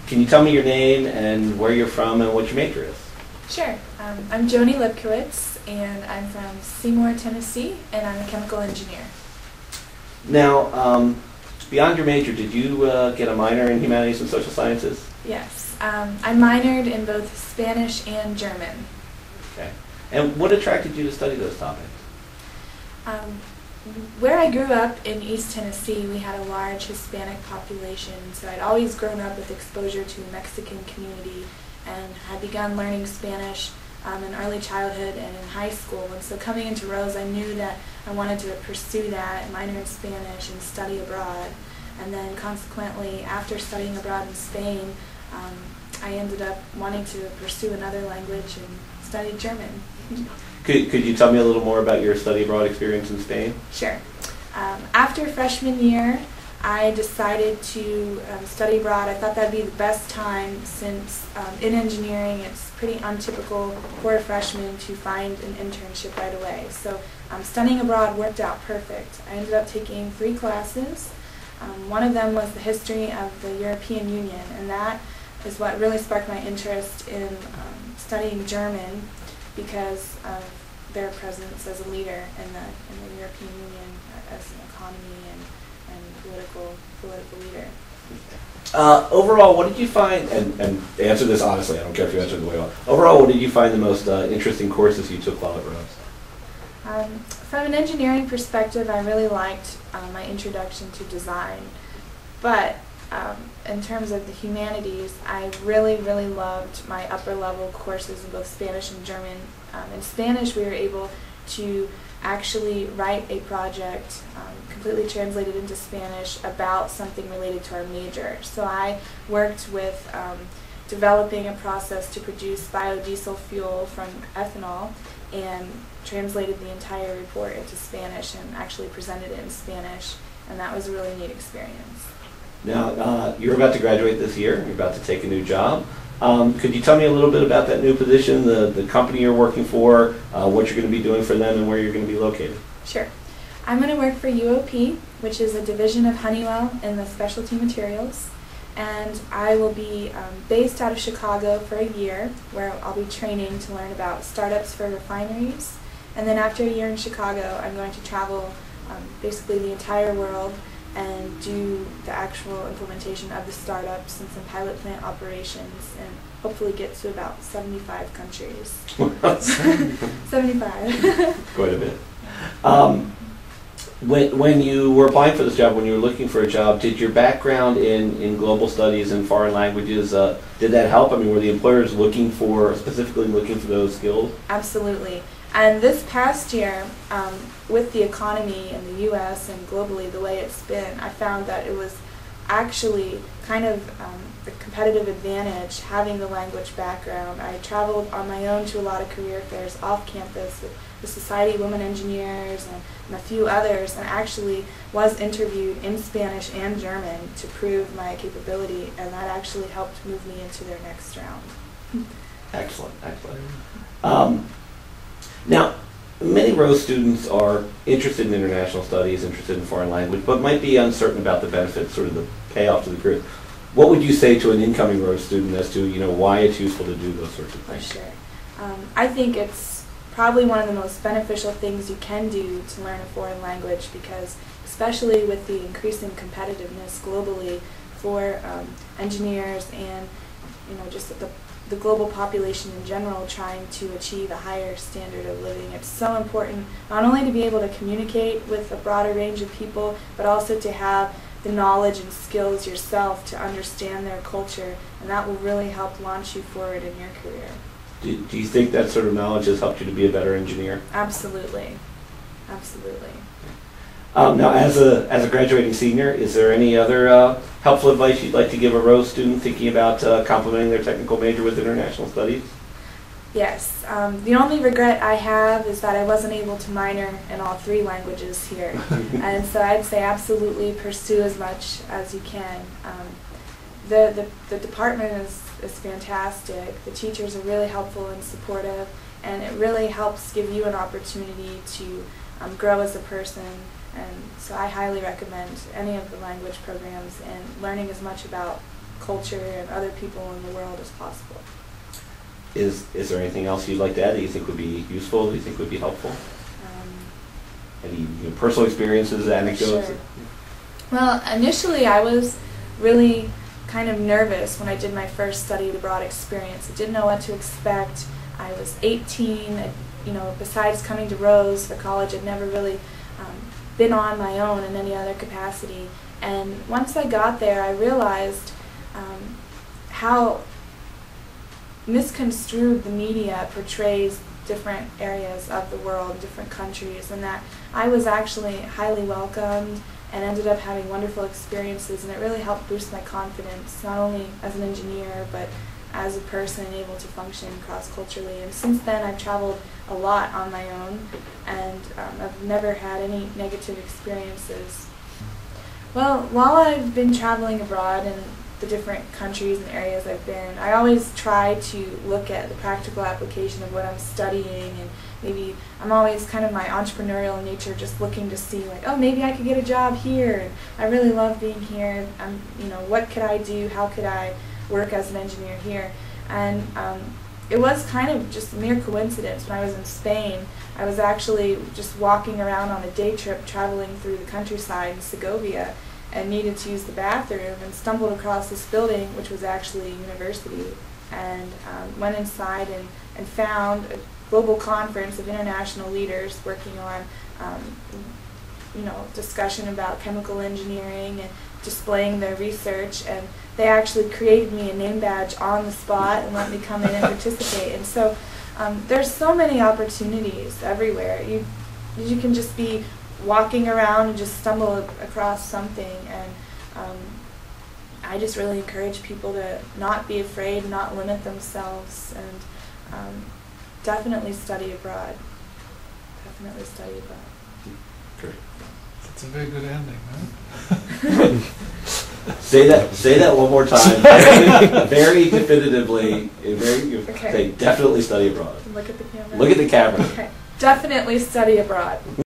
Can you tell me your name and where you're from and what your major is? Sure. I'm Joni Lipkowitz, and I'm from Seymour, Tennessee, and I'm a chemical engineer. Now, beyond your major, did you get a minor in humanities and social sciences? Yes. I minored in both Spanish and German. Okay. And what attracted you to study those topics? Where I grew up in East Tennessee, we had a large Hispanic population, so I'd always grown up with exposure to a Mexican community and had begun learning Spanish in early childhood and in high school. And so coming into Rose, I knew that I wanted to pursue that, minor in Spanish and study abroad. And then consequently, after studying abroad in Spain, I ended up wanting to pursue another language and studied German. Could you tell me a little more about your study abroad experience in Spain? Sure. After freshman year, I decided to study abroad. I thought that'd be the best time since in engineering it's pretty untypical for a freshman to find an internship right away. So studying abroad worked out perfect. I ended up taking 3 classes. One of them was the history of the European Union, and that is what really sparked my interest in studying German because of their presence as a leader in the European Union as an economy and political leader. Overall, what did you find, and answer this honestly, I don't care if you answer it the way you want. Overall, what did you find the most interesting courses you took while at Rose? From an engineering perspective, I really liked my introduction to design, but in terms of the humanities, I really loved my upper level courses in both Spanish and German. In Spanish, we were able to actually write a project completely translated into Spanish about something related to our major. So I worked with developing a process to produce biodiesel fuel from ethanol and translated the entire report into Spanish and actually presented it in Spanish, and that was a really neat experience. Now, you're about to graduate this year, you're about to take a new job. Could you tell me a little bit about that new position, the company you're working for, what you're going to be doing for them, and where you're going to be located? Sure. I'm going to work for UOP, which is a division of Honeywell in the specialty materials, and I will be based out of Chicago for a year, where I'll be training to learn about startups for refineries, and then after a year in Chicago, I'm going to travel basically the entire world and do the actual implementation of the startups and some pilot plant operations and hopefully get to about 75 countries. 75. Quite a bit. When you were applying for this job, when you were looking for a job, did your background in global studies and foreign languages, did that help? I mean, were the employers specifically looking for those skills? Absolutely. And this past year, with the economy in the U.S. and globally the way it's been, I found that it was actually kind of a competitive advantage having the language background. I traveled on my own to a lot of career fairs off campus with the Society of Women Engineers and a few others, and actually was interviewed in Spanish and German to prove my capability, and that actually helped move me into their next round. Excellent, excellent. Now, many Rose students are interested in international studies, interested in foreign language, but might be uncertain about the benefits, sort of the payoff to the career. What would you say to an incoming Rose student as to, why it's useful to do those sorts of things? For sure. I think it's probably one of the most beneficial things you can do to learn a foreign language because, especially with the increasing competitiveness globally for engineers and, just the global population in general trying to achieve a higher standard of living. It's so important not only to be able to communicate with a broader range of people, but also to have the knowledge and skills yourself to understand their culture, and that will really help launch you forward in your career. Do you think that sort of knowledge has helped you to be a better engineer? Absolutely. Absolutely. Now, as a graduating senior, is there any other helpful advice you'd like to give a Rose student thinking about complementing their technical major with international studies? Yes. The only regret I have is that I wasn't able to minor in all 3 languages here. And so I'd say absolutely pursue as much as you can. The department is fantastic. The teachers are really helpful and supportive, and it really helps give you an opportunity to grow as a person. And so I highly recommend any of the language programs and learning as much about culture and other people in the world as possible. Is there anything else you'd like to add that you think would be useful, that you think would be helpful? Any personal experiences, anecdotes? Sure. Well, initially I was really kind of nervous when I did my first study abroad experience. I didn't know what to expect. I was 18. Besides coming to Rose for college, I'd never really been on my own in any other capacity. And once I got there, I realized how misconstrued the media portrays different areas of the world, different countries, and that I was actually highly welcomed and ended up having wonderful experiences, and it really helped boost my confidence, not only as an engineer, but as a person able to function cross-culturally. And since then I've traveled a lot on my own, and I've never had any negative experiences. Well, while I've been traveling abroad in the different countries and areas I've been, I always try to look at the practical application of what I'm studying, and maybe I'm always kind of my entrepreneurial nature, just looking to see like, oh, maybe I could get a job here, and I really love being here. What could I do? How could I work as an engineer here? And it was kind of just a mere coincidence. When I was in Spain, I was actually just walking around on a day trip traveling through the countryside in Segovia, and needed to use the bathroom, and stumbled across this building, which was actually a university, and went inside and found a global conference of international leaders working on discussion about chemical engineering and displaying their research, and they actually created me a name badge on the spot and let me come in and participate. And so there's so many opportunities everywhere. You can just be walking around and just stumble across something, and I just really encourage people to not be afraid, not limit themselves, and definitely study abroad. Definitely study abroad. Great. That's a very good ending, huh? Say that one more time, very definitively. Okay. Say definitely study abroad. Look at the camera. Look at the camera. Okay. Definitely study abroad.